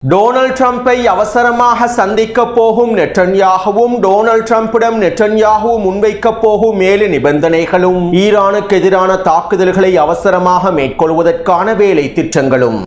Donald ட்ரம்பை அவசரமாக சந்திக்கப் போகும் நெட்டன்யாகுவும் Donald ட்ரம்பிடம் Netanyahu முன்வைக்கப் போகும் 7 நிபந்தனைகளும் ஈரானுக்கு எதிரான தாக்குதல்களை அவசரமாக மேற்கொள்வதற்கான வேலை திட்டங்களும்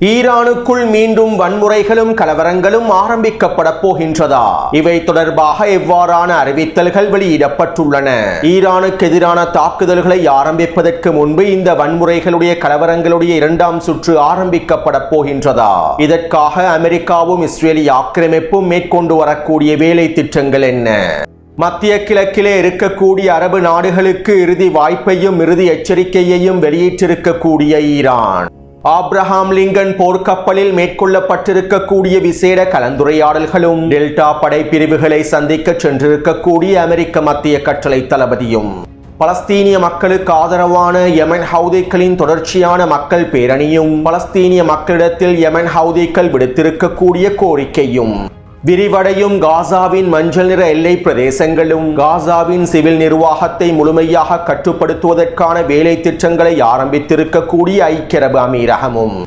ஈரானுக்குள் மீண்டும் வன்முறைகளும் கலவரங்களும் ஆரம்பிக்கப்பட போகின்றதா? இவை தொடர்பாக எவ்வாறான அறிவித்தல்கள் வெளியிடப்பட்டுள்ளன? ஈரானுக்கு எதிரான தாக்குதல்களை ஆரம்பிப்பதற்கு முன்பு இந்த வன்முறைகளுடைய கலவரங்களுடைய 2ஆம் சுற்று ஆரம்பிக்கப்பட போகின்றதா? இதற்காக அமெரிக்காவும் இஸ்ரேலிய ஆக்கிரமிப்பும் மேற்கொண்டு வரக்கூடிய வேலை திட்டங்கள் என்ன? மத்திய கிழக்கிலே இருக்கக்கூடிய அரபு நாடுகளுக்கு இறுதி வாய்ப்பையும் இறுதி எச்சரிக்கையையும் வெளியிட்டிருக்கக்கூடிய ஈரான் ஆப்ரஹாம் லிங்கன் போர்க்கப்பலில் மேற்கொள்ளப்பட்டிருக்கக்கூடிய விசேட கலந்துரையாடல்களும் டெல்டா படைப்பிரிவுகளை சந்திக்க சென்றிருக்கக்கூடிய அமெரிக்க மத்திய கட்டளை தளபதியும் பலஸ்தீனிய மக்களுக்கு ஆதரவான யெமன் ஹவுதிகளின் தொடர்ச்சியான மக்கள் பேரணியும் பலஸ்தீனிய மக்களிடத்தில் யெமன் ஹவுதிகள் விடுத்திருக்கக்கூடிய கோரிக்கையும் விரிவடையும் காசாவின் மஞ்சள் நிற எல்லை பிரதேசங்களும் காசாவின் சிவில் நிர்வாகத்தை முழுமையாக கட்டுப்படுத்துவதற்கான வேலை திட்டங்களை ஆரம்பித்திருக்கக்கூடிய ஐக்கிய அரபு அமீரகமும்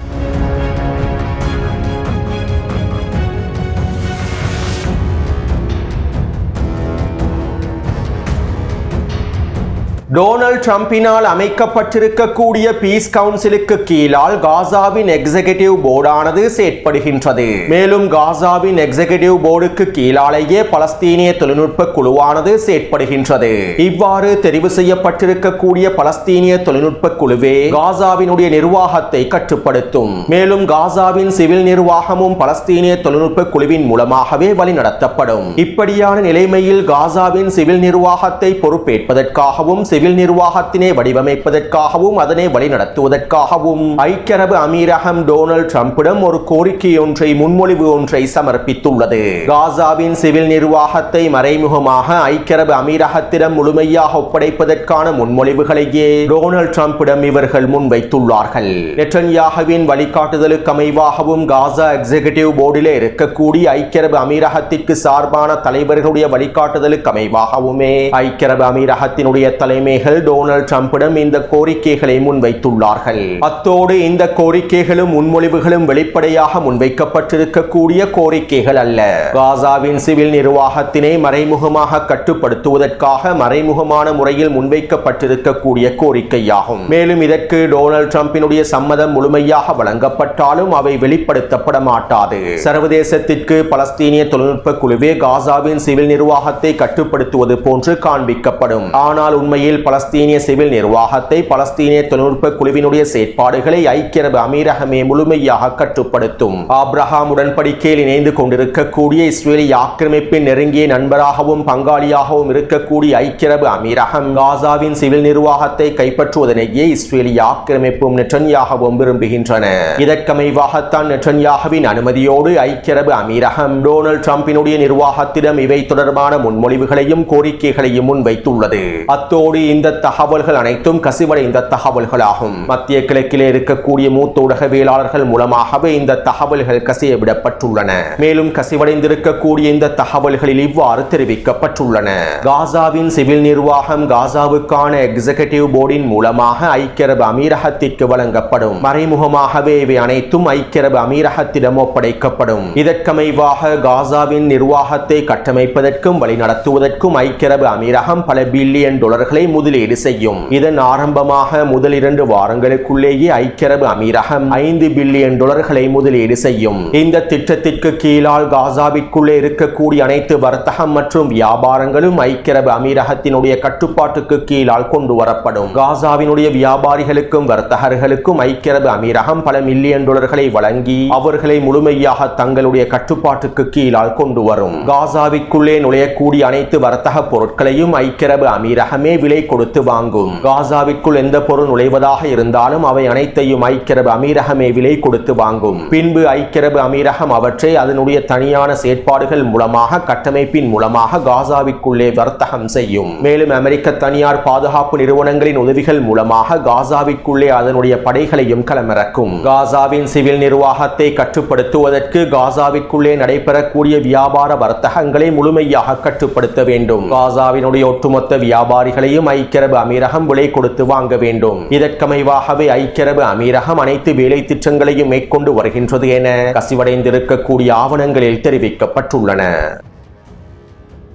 டொனால்ட் ட்ரம்பினால் அமைக்கப்பட்டிருக்கக்கூடிய பீஸ் கவுன்சிலுக்கு கீழால் காசாவின் எக்ஸிகியூட்டிவ் போர்டானது செயற்படுகின்றது. மேலும் காசாவின் எக்ஸிகியூட்டிவ் போர்டுக்கு கீழாலேயே பலஸ்தீனிய தொழில்நுட்ப குழுவானது செயற்படுகின்றது. இவ்வாறு தெரிவு செய்யப்பட்டிருக்கக்கூடிய பலஸ்தீனிய தொழில்நுட்ப குழுவே காசாவினுடைய நிர்வாகத்தை கட்டுப்படுத்தும். மேலும் காசாவின் சிவில் நிர்வாகமும் பலஸ்தீனிய தொழில்நுட்ப குழுவின் மூலமாகவே வழிநடத்தப்படும். இப்படியான நிலைமையில் காசாவின் சிவில் நிர்வாகத்தை பொறுப்பேற்பதற்காகவும் சிவில் நிர்வாகத்தினை வடிவமைப்பதற்காகவும் அதனை வழிநடத்துவதற்காகவும் ஐக்கிய அரபு அமீரகம் டொனால்ட் ட்ரம்பிடம் ஒரு கோரிக்கை ஒன்றை முன்மொழிவு ஒன்றை சமர்ப்பித்துள்ளது. காசாவின் சிவில் நிர்வாகத்தை மறைமுகமாக ஐக்கிய அரபு அமீரகத்திடம் முழுமையாக ஒப்படைப்பதற்கான முன்மொழிவுகளையே டொனால்ட் ட்ரம்பிடம் இவர்கள் முன்வைத்துள்ளார்கள். நெட்டன்யாகுவின் வழிகாட்டுதலுக்கு அமைவாகவும் காசா எக்ஸிகியூட்டிவ் போர்டிலே இருக்கக்கூடிய ஐக்கிய அரபு அமீரகத்திற்கு சார்பான தலைவர்களுடைய வழிகாட்டுதலுக்கு அமைவாகவுமே ஐக்கிய அரபு அமீரகத்தினுடைய தலைமை டொனால்ட் ட்ரம்பிடம் இந்த கோரிக்கைகளை முன்வைத்துள்ளார்கள். அத்தோடு இந்த கோரிக்கைகளும் முன்மொழிவுகளும் வெளிப்படையாக முன்வைக்கப்பட்டிருக்கக்கூடிய கோரிக்கைகள் அல்ல. காசாவின் சிவில் நிர்வாகத்தினை மறைமுகமாக கட்டுப்படுத்துவதற்காக மறைமுகமான முறையில் முன்வைக்கப்பட்டிருக்கக்கூடிய கோரிக்கையாகும். மேலும் இதற்கு டொனால்ட் ட்ரம்பினுடைய சம்மதம் முழுமையாக வழங்கப்பட்டாலும் அவை வெளிப்படுத்தப்பட மாட்டாது. சர்வதேசத்திற்கு பலஸ்தீனிய தொழில்நுட்ப குழுவே காசாவின் சிவில் நிர்வாகத்தை கட்டுப்படுத்துவது போன்று காண்பிக்கப்படும். ஆனால் உண்மையில் பலஸ்தீனிய சிவில் நிர்வாகத்தை பலஸ்தீனிய தொழில்நுட்ப குழுவினுடைய செயற்பாடுகளை ஐக்கிய அரபு அமீரகமே முழுமையாக கட்டுப்படுத்தும். ஆப்ரஹாம் உடன்படிக்கையில் இணைந்து கொண்டிருக்கக்கூடிய இஸ்ரேலிய ஆக்கிரமிப்பின் நெருங்கிய நண்பராகவும் பங்காளியாகவும் இருக்கக்கூடிய ஐக்கிய அரபு அமீரகம் காசாவின் சிவில் நிர்வாகத்தை கைப்பற்றுவதனையே இஸ்ரேலிய ஆக்கிரமிப்பும் நெட்டன்யாகுவும் விரும்புகின்றன. இதற்கமைவாகத்தான் நெட்டன்யாகுவின் அனுமதியோடு ஐக்கிய அரபு அமீரகம் டொனால்ட் ட்ரம்பினுடைய நிர்வாகத்திடம் இவை தொடர்பான முன்மொழிவுகளையும் கோரிக்கைகளையும் முன்வைத்துள்ளது. அத்தோடு இந்த தகவல்கள் அனைத்தும் கசிவடைந்த தகவல்களாகும். மத்திய கிழக்கிலே இருக்கக்கூடிய மூத்த ஊடகவியலாளர்கள் மூலமாகவே இந்த தகவல்கள் கசியவிடப்பட்டுள்ளன. மேலும் கசிவடைந்திருக்கக்கூடிய இந்த தகவல்களில் இவ்வாறு தெரிவிக்கப்பட்டுள்ளன. காசாவின் சிவில் நிர்வாகம் காசாவுக்கான எக்ஸிகியூட்டிவ் போர்டின் மூலமாக ஐக்கிய அரபு அமீரகத்திற்கு வழங்கப்படும். மறைமுகமாகவே இவை அனைத்தும் ஐக்கிய அரபு அமீரகத்திடம் ஒப்படைக்கப்படும். இதற்கமைவாக காசாவின் நிர்வாகத்தை கட்டமைப்பதற்கும் வழிநடத்துவதற்கும் ஐக்கிய அரபு அமீரகம் பல பில்லியன் டாலர்களை முதலீடு செய்யும். இதன் ஆரம்பமாக முதல் 2 வாரங்களுக்குள்ளேயே ஐக்கிய அரபு அமீரகம் 5 பில்லியன் டாலர்களை முதலீடு செய்யும். இந்த திட்டத்திற்கு கீழால் காசாவிற்குள்ளே இருக்கக்கூடிய அனைத்து வர்த்தகம் மற்றும் வியாபாரங்களும் ஐக்கிய அரபு அமீரகத்தினுடைய கட்டுப்பாட்டுக்கு கீழால் கொண்டு வரப்படும். காசாவினுடைய வியாபாரிகளுக்கும் வர்த்தகர்களுக்கும் ஐக்கிய அரபு அமீரகம் பல மில்லியன் டாலர்களை வழங்கி அவர்களை முழுமையாக தங்களுடைய கட்டுப்பாட்டுக்கு கீழால் கொண்டு வரும். காசாவிற்குள்ளே நுழையக்கூடிய அனைத்து வர்த்தக பொருட்களையும் ஐக்கிய அரபு அமீரகமே விலை கொடுத்து வாங்கும். காசாவிற்குள் எந்த பொருள் நுழைவதாக இருந்தாலும் அவை அனைத்தையும் ஐக்கிய அரபு அமீரகமே விலை கொடுத்து வாங்கும். பின்பு ஐக்கிய அரபு அமீரகம் அவற்றை அதனுடைய தனியான செயற்பாடுகள் மூலமாக கட்டமைப்பின் மூலமாக காசாவிற்குள்ளே வர்த்தகம் செய்யும். மேலும் அமெரிக்க தனியார் பாதுகாப்பு நிறுவனங்களின் உதவிகள் மூலமாக காசாவிற்குள்ளே அதனுடைய படைகளையும் களமிறக்கும். காசாவின் சிவில் நிர்வாகத்தை கட்டுப்படுத்துவதற்கு காசாவிற்குள்ளே நடைபெறக்கூடிய வியாபார வர்த்தகங்களை முழுமையாக கட்டுப்படுத்த வேண்டும். காசாவினுடைய ஒட்டுமொத்த வியாபாரிகளையும் ஐக்கிய அரபு அமீரகம் விலை கொடுத்து வாங்க வேண்டும். இதற்கமைவாகவே ஐக்கிய அரபு அமீரகம் அனைத்து வேலை திட்டங்களையும் மேற்கொண்டு வருகின்றது என கசிவடைந்திருக்கக்கூடிய ஆவணங்களில் தெரிவிக்கப்பட்டுள்ளன.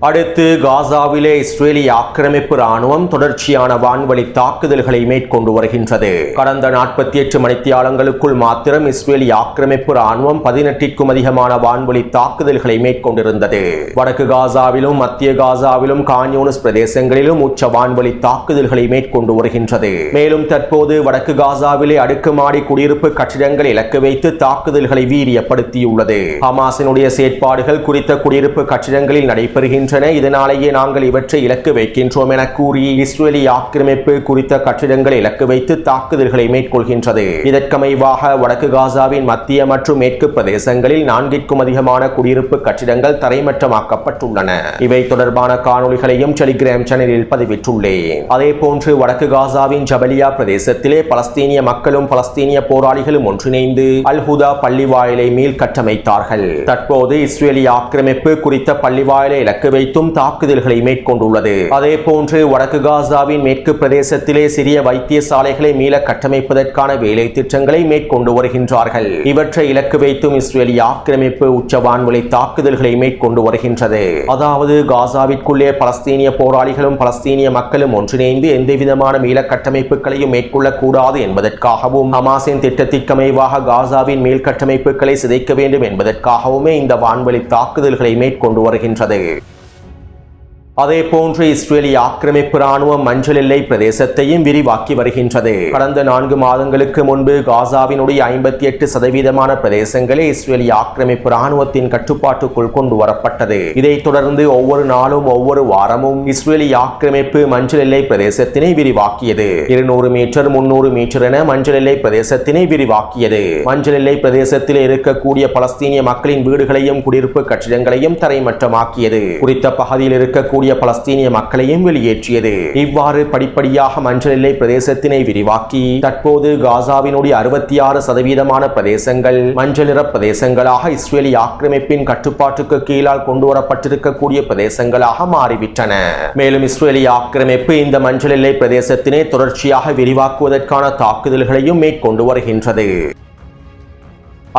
அடுத்து காசாவிலே இஸ்ரேலிய ஆக்கிரமிப்பு ராணுவம் தொடர்ச்சியான வான்வழி தாக்குதல்களை மேற்கொண்டு வருகின்றது. கடந்த 48 மணித்தியாலங்களுக்குள் மாத்திரம் இஸ்ரேலிய ஆக்கிரமிப்பு ராணுவம் 18க்கும் அதிகமான வான்வழி தாக்குதல்களை மேற்கொண்டிருந்தது. வடக்கு காசாவிலும் மத்திய காசாவிலும் கான்யூனிஸ் பிரதேசங்களிலும் உச்ச வான்வழி தாக்குதல்களை மேற்கொண்டு வருகின்றது. மேலும் தற்போது வடக்கு காசாவிலே அடுக்குமாடி குடியிருப்பு கட்டிடங்களை இலக்கு வைத்து தாக்குதல்களை வீரியப்படுத்தியுள்ளது. ஹமாஸினுடைய செயற்பாடுகள் குறித்த குடியிருப்பு கட்டிடங்களில் நடைபெறுகின்றன. இதனாலேயே நாங்கள் இவற்றை இலக்கு வைக்கின்றோம் என கூறி இஸ்ரேலிய ஆக்கிரமிப்பு குறித்த கட்டிடங்களை இலக்கு வைத்து தாக்குதல்களை மேற்கொள்கின்றது. இதற்கமைவாக வடக்கு காசாவின் மத்திய மற்றும் மேற்கு பிரதேசங்களில் 4க்கும் அதிகமான குடியிருப்பு கட்டிடங்கள் தரைமட்டமாக்கப்பட்டுள்ளன. இவை தொடர்பான காணொளிகளையும் டெலிகிராம் சேனலில் பதிவிட்டுள்ளேன். அதே போன்று வடக்கு காசாவின் ஜபலியா பிரதேசத்திலே பலஸ்தீனிய மக்களும் பலஸ்தீனிய போராளிகளும் ஒன்றிணைந்து அல்-ஹுதா பள்ளிவாயிலை மீள் கட்டமைத்தார்கள். தற்போது இஸ்ரேலிய ஆக்கிரமிப்பு குறித்த பள்ளிவாயிலை இலக்கு வைத்தும் தாக்குதல்களை மேற்கொண்டுள்ளது. அதே போன்று வடக்கு காசாவின் மேற்கு பிரதேசத்திலே சிறிய வைத்தியசாலைகளை மீள கட்டமைப்பதற்கான வேலை திட்டங்களை மேற்கொண்டு வருகின்றார்கள். இவற்றை இலக்கு வைத்தும் இஸ்ரேலிய ஆக்கிரமிப்பு உச்ச வான்வழி தாக்குதல்களை மேற்கொண்டு வருகின்றது. அதாவது காசாவிற்குள்ளே பலஸ்தீனிய போராளிகளும் பலஸ்தீனிய மக்களும் ஒன்றிணைந்து எந்தவிதமான மீள கட்டமைப்புகளையும் மேற்கொள்ளக்கூடாது என்பதற்காகவும் ஹமாஸின் திட்டத்திற்கமைவாக காசாவின் மேல் கட்டமைப்புகளை சிதைக்க வேண்டும் என்பதற்காகவுமே இந்த வான்வழி தாக்குதல்களை மேற்கொண்டு வருகின்றது. அதே போன்று இஸ்ரேலிய ஆக்கிரமிப்பு ராணுவம் மஞ்சள் எல்லை பிரதேசத்தையும் விரிவாக்கி வருகின்றது. கடந்த 4 மாதங்களுக்கு முன்பு காசாவினுடைய 58% பிரதேசங்களே இஸ்ரேலிய ஆக்கிரமிப்பு ராணுவத்தின் கட்டுப்பாட்டுக்குள் கொண்டு வரப்பட்டது. இதைத் தொடர்ந்து ஒவ்வொரு நாளும் ஒவ்வொரு வாரமும் இஸ்ரேலிய ஆக்கிரமிப்பு மஞ்சள் எல்லை பிரதேசத்தினை விரிவாக்கியது. 200 மீட்டர் 300 மீட்டர் என மஞ்சள் எல்லை பிரதேசத்தினை விரிவாக்கியது. மஞ்சள் எல்லை பிரதேசத்தில் இருக்கக்கூடிய பலஸ்தீனிய மக்களின் வீடுகளையும் குடியிருப்பு கட்டிடங்களையும் தரைமட்டமாக்கியது. குறித்த பகுதியில் இருக்கக்கூடிய பலஸ்தீனிய மக்களையும் வெளியேற்றியது. இவ்வாறு படிப்படியாக மஞ்சள் எல்லை பிரதேசத்தினை விரிவாக்கி தற்போது காசாவினுடைய 66% பிரதேசங்கள் மஞ்சள் நிற பிரதேசங்களாக இஸ்ரேலிய ஆக்கிரமிப்பின் கட்டுப்பாட்டுக்கு கீழால் கொண்டு வரப்பட்டிருக்கக்கூடிய பிரதேசங்களாக மாறிவிட்டன. மேலும் இஸ்ரேலிய ஆக்கிரமிப்பு இந்த மஞ்சள் எல்லை பிரதேசத்தினை தொடர்ச்சியாக விரிவாக்குவதற்கான தாக்குதல்களையும் மேற்கொண்டு வருகின்றது.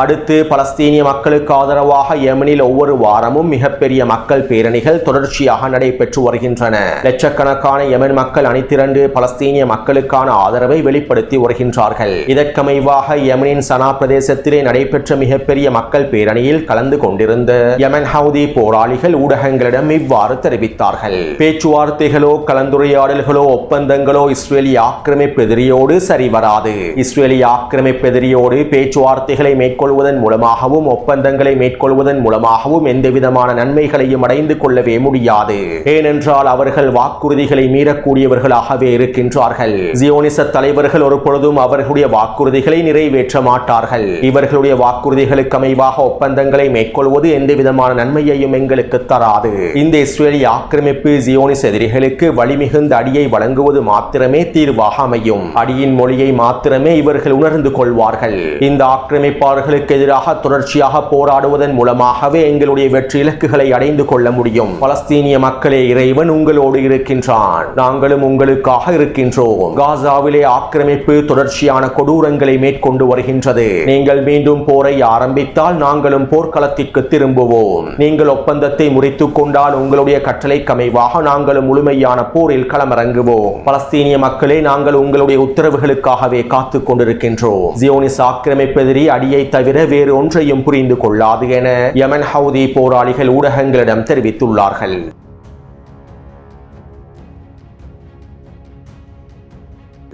அடுத்து பலஸ்தீனிய மக்களுக்கு ஆதரவாக யெமனில் ஒவ்வொரு வாரமும் மிகப்பெரிய மக்கள் பேரணிகள் தொடர்ச்சியாக நடைபெற்று வருகின்றன. லட்சக்கணக்கான யெமன் மக்கள் அணிதிரண்டு பலஸ்தீனிய மக்களுக்கான ஆதரவை வெளிப்படுத்தி வருகின்றார்கள். இதற்கமைவாக யெமனின் சனா பிரதேசத்திலே நடைபெற்ற மிகப்பெரிய மக்கள் பேரணியில் கலந்து கொண்டிருந்த யெமன் ஹவுதி போராளிகள் ஊடகங்களிடம் இவ்வாறு தெரிவித்தார்கள். பேச்சுவார்த்தைகளோ கலந்துரையாடல்களோ ஒப்பந்தங்களோ இஸ்ரேலிய ஆக்கிரமிப்பு எதிரியோடு சரிவராது. இஸ்ரேலிய ஆக்கிரமிப்பு எதிரியோடு பேச்சுவார்த்தைகளை மேற்கொள்வதன் மூலமாகவும் ஒப்பந்தங்களை மேற்கொள்வதன் மூலமாகவும் எந்தவிதமான நன்மைகளையும் அடைந்து கொள்ளவே முடியாது. ஏனென்றால் அவர்கள் வாக்குறுதிகளை மீறக்கூடியவர்களாகவே இருக்கின்றார்கள். ஜியோனிச தலைவர்கள் ஒரு பொழுதும் அவர்களுடைய வாக்குறுதிகளை நிறைவேற்ற மாட்டார்கள். இவர்களுடைய வாக்குறுதிகளுக்கு அமைவாக ஒப்பந்தங்களை மேற்கொள்வது எந்தவிதமான நன்மையையும் எங்களுக்கு தராது. இந்த இஸ்ரேலிய ஆக்கிரமிப்பு ஜியோனிச எதிரிகளுக்கு வலிமிகுந்த அடியை வழங்குவது மாத்திரமே தீர்வாக அமையும். அடியின் மொழியை மாத்திரமே இவர்கள் உணர்ந்து கொள்வார்கள். இந்த ஆக்கிரமிப்பாளர்களுக்கு எதிராக தொடர்ச்சியாக போராடுவதன் மூலமாகவே எங்களுடைய வெற்றி இலக்குகளை அடைந்து கொள்ள முடியும். பலஸ்தீனிய மக்களே, இறைவன் உங்களோடு இருக்கின்றான். நாங்களும் உங்களுக்காக இருக்கின்றோம். காசாவிலே ஆக்கிரமிப்பு தொடர்ச்சியான கொடூரங்களை மேற்கொண்டு வருகின்றது. நீங்கள் மீண்டும் போரை ஆரம்பித்தால் நாங்களும் போர்க்களத்திற்கு திரும்புவோம். நீங்கள் ஒப்பந்தத்தை முறித்துக் கொண்டால் உங்களுடைய கட்டளைக்கு அமைவாக நாங்களும் முழுமையான போரில் களமிறங்குவோம். பலஸ்தீனிய மக்களே, நாங்கள் உங்களுடைய உத்தரவுகளுக்காகவே காத்துக் கொண்டிருக்கின்றோம். ஜியோனிஸ் ஆக்கிரமிப்பு எதிரி அடியை தவிர வேறு ஒன்றையும் புரிந்து கொள்ளாது என யெமன் ஹவுதி போராளிகள் ஊடகங்களிடம் தெரிவித்துள்ளார்கள்.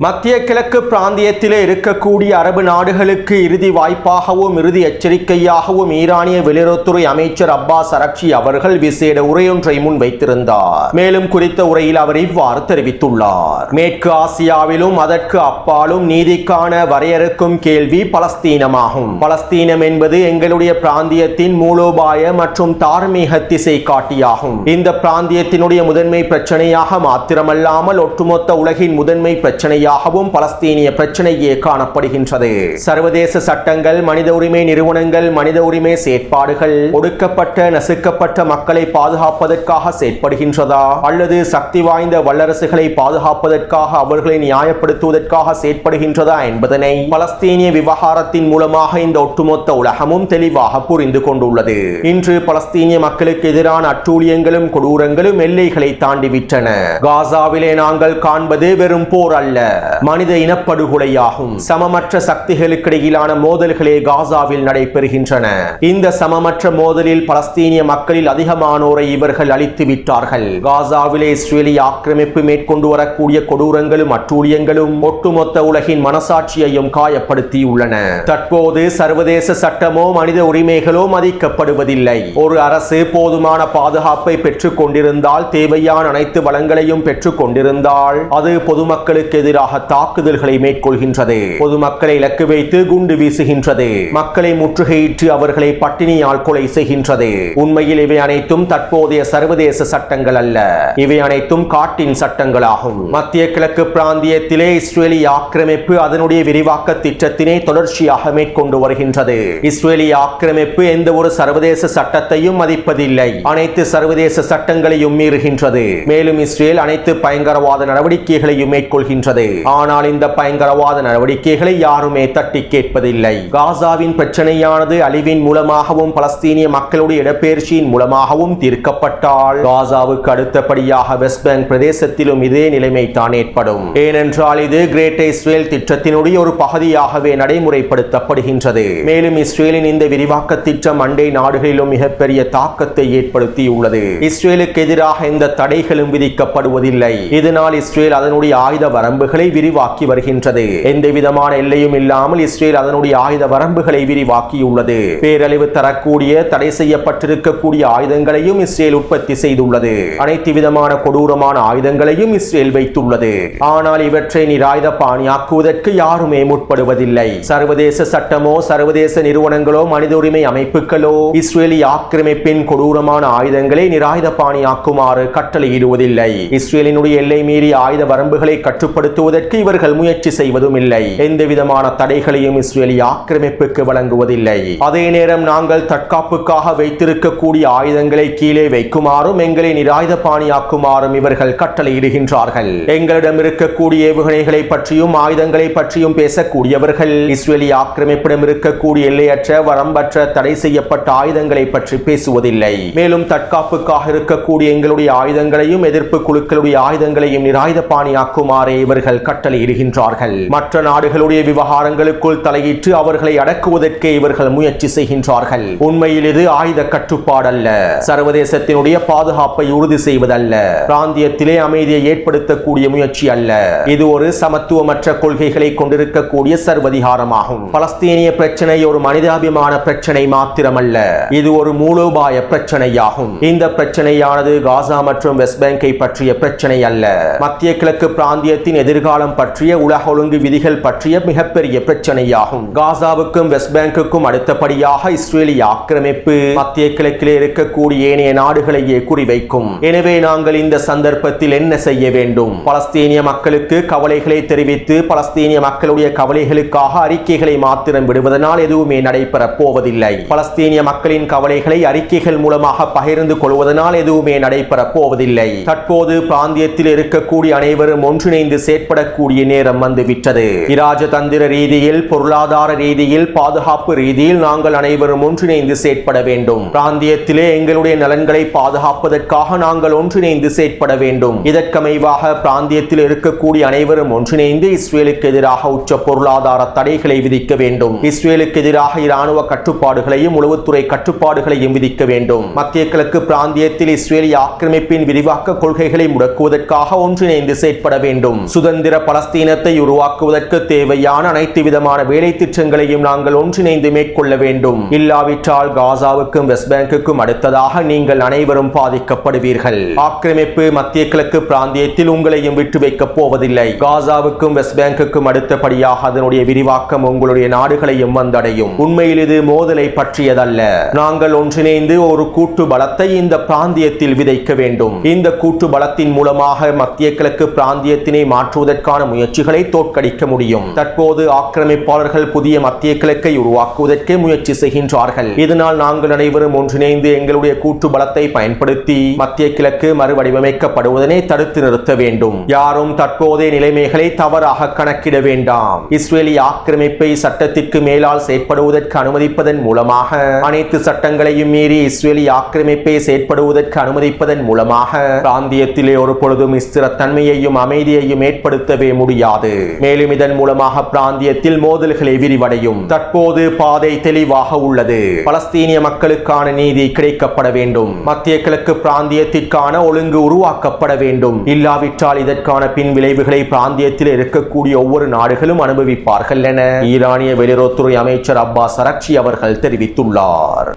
மத்திய கிழக்கு பிராந்தியத்திலே இருக்கக்கூடிய அரபு நாடுகளுக்கு இறுதி வாய்ப்பாகவும் இறுதி எச்சரிக்கையாகவும் ஈரானிய வெளியுறவுத்துறை அமைச்சர் அப்பாஸ் அரக்சி அவர்கள் விசேட உரையொன்றை முன்வைத்திருந்தார். மேலும் குறித்த உரையில் அவர் இவ்வாறு தெரிவித்துள்ளார். மேற்கு ஆசியாவிலும் அதற்கு அப்பாலும் நீதிக்கான வரையறுக்கும் கேள்வி பலஸ்தீனமாகும். பலஸ்தீனம் என்பது எங்களுடைய பிராந்தியத்தின் மூலோபாய மற்றும் தார்மீக திசை காட்டியாகும். இந்த பிராந்தியத்தினுடைய முதன்மை பிரச்சனையாக மாத்திரமல்லாமல் ஒட்டுமொத்த உலகின் முதன்மை பிரச்சனை பிரச்சனையாகவும் பலஸ்தீனிய பிரச்சனையே காணப்படுகின்றது. சர்வதேச சட்டங்கள், மனித உரிமை நிறுவனங்கள், மனித உரிமை செயற்பாடுகள் ஒடுக்கப்பட்ட நசுக்கப்பட்ட மக்களை பாதுகாப்பதற்காக செயற்படுகின்றதா அல்லது சக்தி வாய்ந்த வல்லரசுகளை பாதுகாப்பதற்காக அவர்களை நியாயப்படுத்துவதற்காக செயற்படுகின்றதா என்பதனை பலஸ்தீனிய விவகாரத்தின் மூலமாக இந்த ஒட்டுமொத்த உலகமும் தெளிவாக புரிந்து கொண்டுள்ளது. இன்று பலஸ்தீனிய மக்களுக்கு எதிரான அட்டூழியங்களும் கொடூரங்களும் எல்லைகளை தாண்டிவிட்டன. காசாவிலே நாங்கள் காண்பது வெறும் போர் அல்ல, மனித இனப்படுகொலையாகும். சமமற்ற சக்திகளுக்கிடையிலான மோதல்களே காசாவில் நடைபெறுகின்றன. இந்த சமமற்ற மோதலில் பலஸ்தீனிய மக்களில் அதிகமானோரை இவர்கள் அழித்து விட்டார்கள். காசாவிலே இஸ்ரேலிய ஆக்கிரமிப்பு மேற்கொண்டு வரக்கூடிய கொடூரங்களும் அட்டூழியங்களும் ஒட்டுமொத்த உலகின் மனசாட்சியையும் காயப்படுத்தியுள்ளன. தற்போது சர்வதேச சட்டமோ மனித உரிமைகளோ மதிக்கப்படுவதில்லை. ஒரு அரசு போதுமான பாதுகாப்பை பெற்றுக் கொண்டிருந்தால், தேவையான அனைத்து வளங்களையும் பெற்றுக் கொண்டிருந்தால், அது பொதுமக்களுக்கு எதிராக தாக்குதல்களை மேற்கொள்கின்றது. பொதுமக்களை இலக்கு வைத்து குண்டு வீசுகின்றது. மக்களை முற்றுகையிட்டு அவர்களை பட்டினியால் கொலை செய்கின்றது. உண்மையில் இவை அனைத்தும் தற்போதைய சர்வதேச சட்டங்கள் அல்ல, இவை அனைத்தும் காட்டின் சட்டங்களாகும். மத்திய கிழக்கு பிராந்தியத்திலே இஸ்ரேலிய ஆக்கிரமிப்பு அதனுடைய விரிவாக்க திட்டத்தினை தொடர்ச்சியாக மேற்கொண்டு வருகின்றது. இஸ்ரேலிய ஆக்கிரமிப்பு எந்த ஒரு சர்வதேச சட்டத்தையும் மதிப்பதில்லை, அனைத்து சர்வதேச சட்டங்களையும் மீறுகின்றது. மேலும் இஸ்ரேல் அனைத்து பயங்கரவாத நடவடிக்கைகளையும் மேற்கொள்கின்றது. ஆனால் இந்த பயங்கரவாத நடவடிக்கைகளை யாருமே தட்டி கேட்பதில்லை. காசாவின் பிரச்சனையானது அழிவின் மூலமாகவும் பலஸ்தீனிய மக்களுடைய இடப்பெயர்ச்சியின் மூலமாகவும் தீர்க்கப்பட்டால், காசாவுக்கு அடுத்தபடியாக வெஸ்ட் பேங்க் பிரதேசத்திலும் இதே நிலைமை தான் ஏற்படும். ஏனென்றால் இது கிரேட் இஸ்ரேல் திட்டத்தினுடைய ஒரு பகுதியாகவே நடைமுறைப்படுத்தப்படுகின்றது. மேலும் இஸ்ரேலின் இந்த விரிவாக்க திட்டம் அண்டை நாடுகளிலும் மிகப்பெரிய தாக்கத்தை ஏற்படுத்தியுள்ளது. இஸ்ரேலுக்கு எதிராக எந்த தடைகளும் விதிக்கப்படுவதில்லை. இதனால் இஸ்ரேல் அதனுடைய ஆயுத வரம்புகளை விரிவாக்கி வருகின்றது. எந்த விதமான எல்லையும் இல்லாமல் இஸ்ரேல் அதனுடைய ஆயுத வரம்புகளை விரிவாக்கியுள்ளது. பேரழிவு தரக்கூடிய தடை செய்யப்பட்டிருக்கக்கூடிய ஆயுதங்களையும் இஸ்ரேல் உற்பத்தி செய்துள்ளது. அனைத்து விதமான கொடூரமான ஆயுதங்களையும் இஸ்ரேல் வைத்துள்ளது. ஆனால் இவற்றை நிராயுத பாணியாக்குவதற்கு யாருமே முற்படுவதில்லை. சர்வதேச சட்டமோ சர்வதேச நிறுவனங்களோ மனித உரிமை அமைப்புகளோ இஸ்ரேலிய ஆக்கிரமிப்பின் கொடூரமான ஆயுதங்களை நிராயுத பாணியாக்குமாறு கட்டளையிடுவதில்லை. இஸ்ரேலினுடைய எல்லை மீறி ஆயுத வரம்புகளை கட்டுப்படுத்துவதற்கு இவர்கள் முயற்சி செய்வதும் இல்லை. எந்த விதமான தடைகளையும் இஸ்ரேலிய ஆக்கிரமிப்புக்கு வழங்குவதில்லை. அதே நேரம் நாங்கள் தற்காப்புக்காக வைத்திருக்கக்கூடிய ஆயுதங்களை கீழே வைக்குமாறும் எங்களை நிராயுத பாணியாக்குமாறும் இவர்கள் கட்டளையிடுகின்றார்கள். எங்களிடம் இருக்கக்கூடிய ஏவுகணைகளை பற்றியும் ஆயுதங்களை பற்றியும் பேசக்கூடியவர்கள் இஸ்ரேலிய ஆக்கிரமிப்பிடம் இருக்கக்கூடிய எல்லையற்ற வரம்பற்ற தடை செய்யப்பட்ட ஆயுதங்களை பற்றி பேசுவதில்லை. மேலும் தற்காப்புக்காக இருக்கக்கூடிய எங்களுடைய ஆயுதங்களையும் எதிர்ப்பு குழுக்களுடைய ஆயுதங்களையும் நிராயுத பாணியாக்குமாறே இவர்கள் கட்டளையிடுகின்றார்கள். மற்ற நாடுகளுடைய விவகாரங்களுக்குள் தலையிட்டு அவர்களை அடக்குவதற்கே இவர்கள் முயற்சி செய்கின்றார்கள். உண்மையில் இது ஆயுத கட்டுப்பாடல்ல, சர்வதேசத்தினுடைய பாதுகாப்பை உறுதி செய்வதல்ல, பிராந்தியத்திலே அமைதியை ஏற்படுத்தக்கூடிய முயற்சி அல்ல. இது ஒரு சமத்துவமற்ற கொள்கைகளை கொண்டிருக்கக்கூடிய சர்வதிகாரமாகும். பலஸ்தீனிய பிரச்சனை ஒரு மனிதாபிமான பிரச்சனை மாத்திரமல்ல, இது ஒரு மூலோபாய பிரச்சனையாகும். இந்த பிரச்சனையானது காசா மற்றும் வெஸ்ட் பேங்கை பற்றிய பிரச்சனை அல்ல, மத்திய கிழக்கு பிராந்தியத்தின் எதிர்காலம் பற்றிய உலக ஒழுங்கு விதிகள் பற்றிய மிகப்பெரிய பிரச்சனையாகும். காசாவுக்கும் வெஸ்ட் பேங்குக்கும் அடுத்தபடியாக இஸ்ரேலிய ஆக்கிரமிப்பு மத்திய கிழக்கிலே இருக்கக்கூடிய ஏனைய நாடுகளையே குறிவைக்கும். எனவே நாங்கள் இந்த சந்தர்ப்பத்தில் என்ன செய்ய வேண்டும்? பலஸ்தீனிய மக்களுக்கு கவலைகளை தெரிவித்து பலஸ்தீனிய மக்களுடைய கவலைகளுக்காக அறிக்கைகளை மாத்திரம் விடுவதனால் எதுவுமே நடைபெறப் போவதில்லை. பலஸ்தீனிய மக்களின் கவலைகளை அறிக்கைகள் மூலமாக பகிர்ந்து கொள்வதனால் எதுவுமே நடைபெறப் போவதில்லை. தற்போது பிராந்தியத்தில் இருக்கக்கூடிய அனைவரும் ஒன்றிணைந்து செயற்படக்கூடிய நேரம் வந்துவிட்டது. இராஜதந்திர ரீதியில், பொருளாதார ரீதியில், பாதுகாப்பு ரீதியில் நாங்கள் அனைவரும் ஒன்றிணைந்து செயற்பட வேண்டும். பிராந்தியத்திலே எங்களுடைய நலன்களை பாதுகாப்பதற்காக நாங்கள் ஒன்றிணைந்து செயற்பட வேண்டும். இதற்கமைவாக பிராந்தியத்தில் இருக்கக்கூடிய அனைவரும் ஒன்றிணைந்து இஸ்ரேலுக்கு எதிராக உச்ச பொருளாதார தடைகளை விதிக்க வேண்டும். இஸ்ரேலுக்கு எதிராக இராணுவ கட்டுப்பாடுகளையும் உளவுத்துறை கட்டுப்பாடுகளையும் விதிக்க வேண்டும். மத்திய கிழக்கு பிராந்தியத்தில் இஸ்ரேலிய ஆக்கிரமிப்பின் விரிவாக்க கொள்கைகளை முடக்குவதற்காக ஒன்றிணைந்து செயற்பட வேண்டும். சுதந்திர பலஸ்தீனத்தை உருவாக்குவதற்கு தேவையான அனைத்து விதமான வேலை திட்டங்களையும் நாங்கள் ஒன்றிணைந்து மேற்கொள்ள வேண்டும். இல்லாவிட்டால் காசாவுக்கும் வெஸ்ட் பேங்குக்கும் அடுத்ததாக நீங்கள் அனைவரும் பாதிக்கப்படுவீர்கள். ஆக்கிரமிப்பு மத்திய கிழக்கு பிராந்தியத்தில் உங்களையும் விட்டு வைக்கப் போவதில்லை. காசாவுக்கும் வெஸ்ட் பேங்குக்கும் அடுத்தபடியாக அதனுடைய விரிவாக்கம் உங்களுடைய நாடுகளையும் வந்தடையும். உண்மையில் இது மோதலை பற்றியதல்ல. நாங்கள் ஒன்றிணைந்து ஒரு கூட்டு பலத்தை இந்த பிராந்தியத்தில் விதைக்க வேண்டும். இந்த கூட்டு பலத்தின் மூலமாக மத்திய கிழக்கு பிராந்தியத்தினை மாற்றுவதற்கு செய்வதற்கான முயற்சிகளை தோற்கடிக்க முடியும். தற்போது ஆக்கிரமிப்பாளர்கள் புதிய மத்திய கிழக்கை உருவாக்குவதற்கு முயற்சி செய்கின்றார்கள். இதனால் நாங்கள் அனைவரும் ஒன்றிணைந்து எங்களுடைய கூட்டு பலத்தை பயன்படுத்தி மத்திய கிழக்கு மறுவடிவமைக்கப்படுவதனை தடுத்து நிறுத்த வேண்டும். யாரும் தற்போதைய நிலைமைகளை தவறாக கணக்கிட வேண்டாம். இஸ்ரேலிய ஆக்கிரமிப்பை சட்டத்திற்கு மேலால் செயற்படுவதற்கு அனுமதிப்பதன் மூலமாக, அனைத்து சட்டங்களையும் மீறி இஸ்ரேலிய ஆக்கிரமிப்பை செயற்படுவதற்கு அனுமதிப்பதன் மூலமாக பிராந்தியத்திலே ஒரு பொழுதும் ஸ்திரத்தன்மையையும் அமைதியையும் ஏற்படுத்தவே முடியாது. மேலும் இதன் மூலமாக பிராந்தியத்தில் மோதல்களை விரிவடையும். தற்போது பாதை தெளிவாக உள்ளது. பலஸ்தீனிய மக்களுக்கான நீதி கிடைக்கப்பட வேண்டும். மத்திய கிழக்கு பிராந்தியத்திற்கான ஒழுங்கு உருவாக்கப்பட வேண்டும். இல்லாவிட்டால் இதற்கான பின் விளைவுகளை பிராந்தியத்தில் இருக்கக்கூடிய ஒவ்வொரு நாடுகளும் அனுபவிப்பார்கள் என ஈரானிய வெளியுறவுத்துறை அமைச்சர் அப்பாஸ் அரக்சி அவர்கள் தெரிவித்துள்ளார்.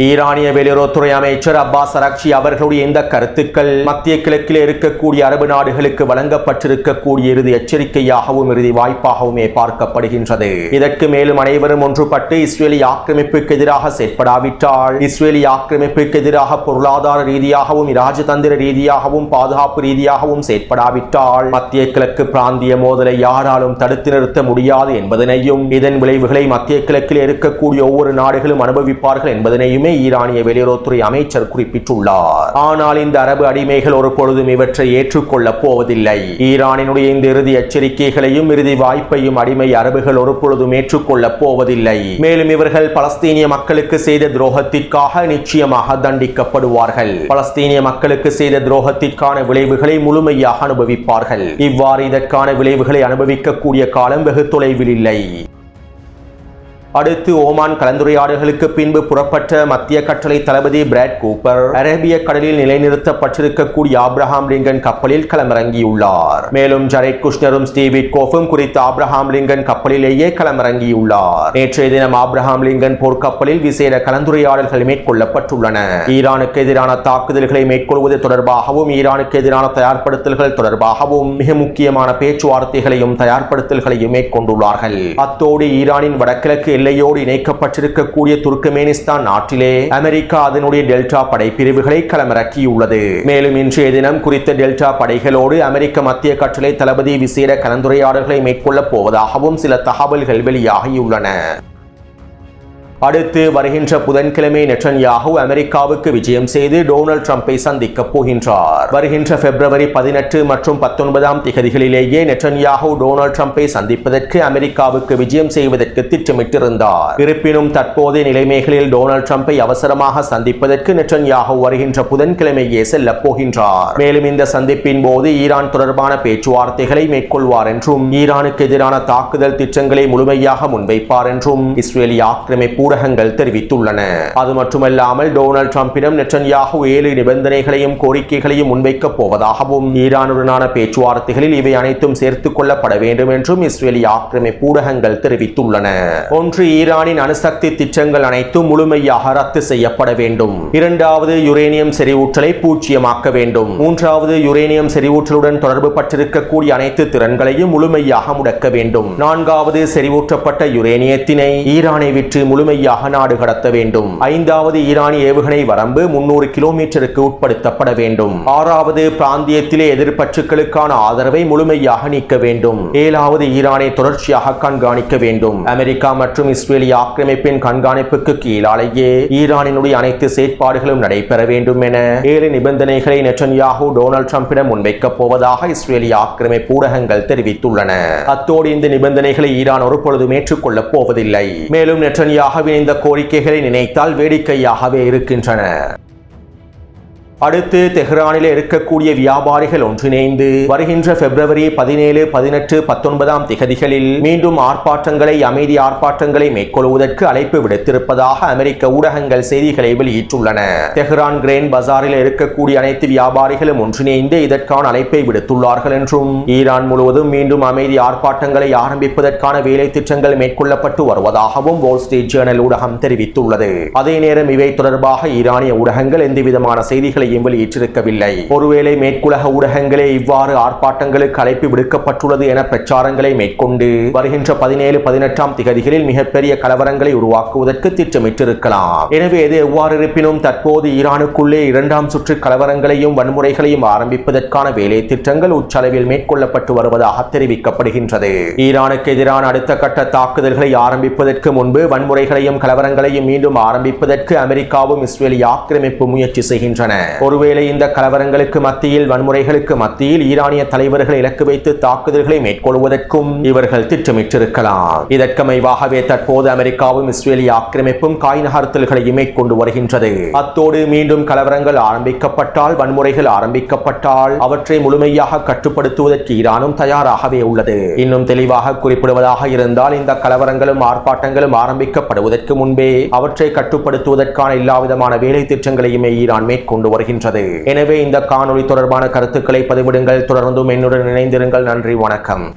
ஈரானிய வெளியுறவுத்துறை அமைச்சர் அப்பாஸ் அரக்சி அவர்களுடைய இந்த கருத்துக்கள் மத்திய கிழக்கில் இருக்கக்கூடிய அரபு நாடுகளுக்கு வழங்கப்பட்டிருக்கக்கூடிய இறுதி எச்சரிக்கையாகவும் இறுதி வாய்ப்பாகவுமே பார்க்கப்படுகின்றது. இதற்கு மேலும் அனைவரும் ஒன்றுபட்டு இஸ்ரேலிய ஆக்கிரமிப்புக்கு எதிராக செயற்படாவிட்டால், இஸ்ரேலிய ஆக்கிரமிப்புக்கு எதிராக பொருளாதார ரீதியாகவும் இராஜதந்திர ரீதியாகவும் பாதுகாப்பு ரீதியாகவும் செயற்படாவிட்டால் மத்திய கிழக்கு பிராந்திய மோதலை யாராலும் தடுத்து நிறுத்த முடியாது என்பதனையும், இதன் விளைவுகளை மத்திய கிழக்கில் இருக்கக்கூடிய ஒவ்வொரு நாடுகளும் அனுபவிப்பார்கள் என்பதனையும் ஈரானிய வெளியுறவுத்துறை அமைச்சர் குறிப்பிட்டுள்ளார். ஆனால் இந்த அரபு அடிமைகள் ஒரு பொழுதும் இவற்றை ஏற்றுக்கொள்ளப் போவதில்லை. ஈரானினுடைய இந்த இறுதி எச்சரிக்கைகளையும் இறுதி வாய்ப்பையும் அடிமை அரபுகள் ஒரு பொழுதும் ஏற்றுக்கொள்ளப் போவதில்லை. மேலும் இவர்கள் பலஸ்தீனிய மக்களுக்கு செய்த துரோகத்திற்காக நிச்சயமாக தண்டிக்கப்படுவார்கள். பலஸ்தீனிய மக்களுக்கு செய்த துரோகத்திற்கான விளைவுகளை முழுமையாக அனுபவிப்பார்கள். இவ்வாறு இதற்கான விளைவுகளை அனுபவிக்கக்கூடிய காலம் வெகு தொலைவில் இல்லை. அடுத்து ஓமான் கலந்துரையாடல்களுக்கு பின்பு புறப்பட்ட மத்திய கட்டளை தளபதி பிராட் கூப்பர் அரேபிய கடலில் நிலைநிறுத்தப்பட்டிருக்கக்கூடிய ஆப்ரஹாம் லிங்கன் கப்பலில் களமிறங்கியுள்ளார். மேலும் ஜரெட் குஷ்னரும் ஸ்டீவ் விட்கோஃபும் குறித்த ஆப்ரஹாம் லிங்கன் கப்பலிலேயே களமிறங்கியுள்ளார். நேற்றைய தினம் ஆப்ரஹாம் லிங்கன் போர்க்கப்பலில் விசேட கலந்துரையாடல்கள் மேற்கொள்ளப்பட்டுள்ளன. ஈரானுக்கு எதிரான தாக்குதல்களை மேற்கொள்வது தொடர்பாகவும், ஈரானுக்கு எதிரான தயார்படுத்தல்கள் தொடர்பாகவும் மிக முக்கியமான பேச்சுவார்த்தைகளையும் தயார்படுத்தல்களையும் மேற்கொண்டுள்ளார்கள். அத்தோடு ஈரானின் வடகிழக்கு எல்லையோடு இணைக்கப்பட்டிருக்கக்கூடிய துர்க்மெனிஸ்தான் நாட்டிலே அமெரிக்கா அதனுடைய டெல்டா படைப்பிரிவுகளை களமிறக்கியுள்ளது. மேலும் இன்றைய தினம் குறித்த டெல்டா படைகளோடு அமெரிக்க மத்திய கட்டளை தளபதி விசேட கலந்துரையாடல்களை மேற்கொள்ளப் போவதாகவும் சில தகவல்கள் வெளியாகியுள்ளன. அடுத்து வருகின்ற புதன்கிழமை நெட்டன்யாஹூ அமெரிக்காவுக்கு விஜயம் செய்து டொனால்ட் ட்ரம்பை சந்திக்கப் போகின்றார். வருகின்ற பிப்ரவரி 18 மற்றும் 19 திகதிகளிலேயே நெட்டன்யாஹூ டொனால்ட் ட்ரம்பை சந்திப்பதற்கு அமெரிக்காவுக்கு விஜயம் செய்வதற்கு திட்டமிட்டிருந்தார். இருப்பினும் தற்போதைய நிலைமைகளில் டொனால்ட் ட்ரம்பை அவசரமாக சந்திப்பதற்கு நெட்டன்யாஹூ வருகின்ற புதன்கிழமையே செல்லப் போகின்றார். மேலும் இந்த சந்திப்பின் போது ஈரான் தொடர்பான பேச்சுவார்த்தைகளை மேற்கொள்வார் என்றும், ஈரானுக்கு எதிரான தாக்குதல் திட்டங்களை முழுமையாக முன்வைப்பார் என்றும் இஸ்ரேலிய ஆக்கிரமிப்பு ஊடகங்கள் தெரிவித்துள்ளன. அது மட்டுமல்லாமல் டொனால்ட் ட்ரம்பிடம் நெட்டன்யாஹூ 7 நிபந்தனைகளையும் கோரிக்கைகளையும் முன்வைக்கப் போவதாகவும், ஈரானுடனான பேச்சுவார்த்தைகளில் இவை அனைத்தும் சேர்த்துக் கொள்ளப்பட வேண்டும் என்றும் இஸ்ரேலிய ஆக்கிரமிப்பு ஊடகங்கள் தெரிவித்துள்ளன. ஒன்று, ஈரானின் அணுசக்தி திட்டங்கள் அனைத்தும் முழுமையாக ரத்து செய்யப்பட வேண்டும். இரண்டாவது, யுரேனியம் செறிவூட்டலை பூஜ்ஜியமாக்க வேண்டும். மூன்றாவது, யுரேனியம் செறிவூட்டலுடன் தொடர்பு பட்டிருக்கக்கூடிய அனைத்து திறன்களையும் முழுமையாக முடக்க வேண்டும். நான்காவது, செறிவூட்டப்பட்ட யுரேனியத்தினை ஈரானை விற்று முழுமையாக நாடு கடத்த வேண்டும். ஐந்தாவது, ஈரானிய ஏவுகணை வரம்பு 300 கிலோமீட்டருக்கு உட்படுத்தப்பட வேண்டும். ஆறாவது, பிராந்தியத்திலே எதிர்ப்பற்றுக்களுக்கான ஆதரவை முழுமையாக நீக்க வேண்டும். ஏழாவது, ஈரானை தொடர்ச்சியாக கண்காணிக்க வேண்டும். அமெரிக்கா மற்றும் இஸ்ரேலிய ஆக்கிரமிப்பின் கண்காணிப்புக்கு கீழாலேயே ஈரானினுடைய அனைத்து செயற்பாடுகளும் நடைபெற வேண்டும் என 7 நிபந்தனைகளை நெட்டன்யாஹூ டொனால்ட் ட்ரம்பிடம் முன்வைக்கப் போவதாக இஸ்ரேலிய ஆக்கிரமிப்பு ஊடகங்கள் தெரிவித்துள்ளன. அத்தோடு இந்த நிபந்தனைகளை ஈரான் ஒரு பொழுதும் ஏற்றுக்கொள்ளப் போவதில்லை. மேலும் நெட்டன்யாஹூவின் இந்த கோரிக்கைகளை நினைத்தால் வேடிக்கையாகவே இருக்கின்றன. அடுத்து தெஹ்ரானில் இருக்கக்கூடிய வியாபாரிகள் ஒன்றிணைந்து வருகின்ற பிப்ரவரி 17, 18, 19 திகதிகளில் மீண்டும் அமைதி ஆர்ப்பாட்டங்களை மேற்கொள்வதற்கு அழைப்பு விடுத்திருப்பதாக அமெரிக்க ஊடகங்கள் செய்திகளை வெளியிட்டுள்ளன. தெஹ்ரான் கிரேன் பஜாரில் இருக்கக்கூடிய அனைத்து வியாபாரிகளும் ஒன்றிணைந்து இதற்கான அழைப்பை விடுத்துள்ளார்கள் என்றும், ஈரான் முழுவதும் மீண்டும் அமைதி ஆர்ப்பாட்டங்களை ஆரம்பிப்பதற்கான வேலை திட்டங்கள் மேற்கொள்ளப்பட்டு வருவதாகவும் வால் ஸ்ட்ரீட் ஜேர்னல் ஊடகம் தெரிவித்துள்ளது. அதே நேரம் இவை தொடர்பாக ஈரானிய ஊடகங்கள் எந்தவிதமான செய்திகளை கருத்துக்களையும் வெளியிட்டிருக்கவில்லை. ஒருவேளை மேற்குலக ஊடகங்களே இவ்வாறு ஆர்ப்பாட்டங்களுக்கு அழைப்பு விடுக்கப்பட்டுள்ளது என பிரச்சாரங்களை மேற்கொண்டு வருகின்ற 17-18 திகதிகளில் மிகப்பெரிய கலவரங்களை உருவாக்குவதற்கு திட்டமிட்டிருக்கலாம். எனவே எது எவ்வாறு இருப்பினும் தற்போது ஈரானுக்குள்ளே இரண்டாம் சுற்று கலவரங்களையும் வன்முறைகளையும் ஆரம்பிப்பதற்கான வேலை திட்டங்கள் உச்சளவில் மேற்கொள்ளப்பட்டு வருவதாக தெரிவிக்கப்படுகின்றது. ஈரானுக்கு எதிரான அடுத்த கட்ட தாக்குதல்களை ஆரம்பிப்பதற்கு முன்பு வன்முறைகளையும் கலவரங்களையும் மீண்டும் ஆரம்பிப்பதற்கு அமெரிக்காவும் இஸ்ரேல் ஆக்கிரமிப்பு முயற்சி செய்கின்றன. ஒருவேளை இந்த கலவரங்களுக்கு மத்தியில் வன்முறைகளுக்கு மத்தியில் ஈரானிய தலைவர்களை இலக்கு வைத்து தாக்குதல்களை மேற்கொள்வதற்கும் இவர்கள் திட்டமிட்டிருக்கலாம். இதற்கமைவாகவே தற்போது அமெரிக்காவும் இஸ்ரேல் ஆக்கிரமிப்பும் காய் நகர்த்தல்களையும் மேற்கொண்டு வருகின்றது. அத்தோடு மீண்டும் கலவரங்கள் ஆரம்பிக்கப்பட்டால் வன்முறைகள் ஆரம்பிக்கப்பட்டால் அவற்றை முழுமையாக கட்டுப்படுத்துவதற்கு ஈரானும் தயாராகவே உள்ளது. இன்னும் தெளிவாக குறிப்பிடுவதாக இருந்தால் இந்த கலவரங்களும் ஆர்ப்பாட்டங்களும் ஆரம்பிக்கப்படுவதற்கு முன்பே அவற்றை கட்டுப்படுத்துவதற்கான எல்லாவிதமான வேலை திட்டங்களையுமே ஈரான் மேற்கொண்டு வருகின்றது. எனவே இந்த காணொளி தொடர்பான கருத்துக்களை பதிவிடுங்கள். தொடர்ந்தும் என்னுடன் இணைந்திருங்கள். நன்றி, வணக்கம்.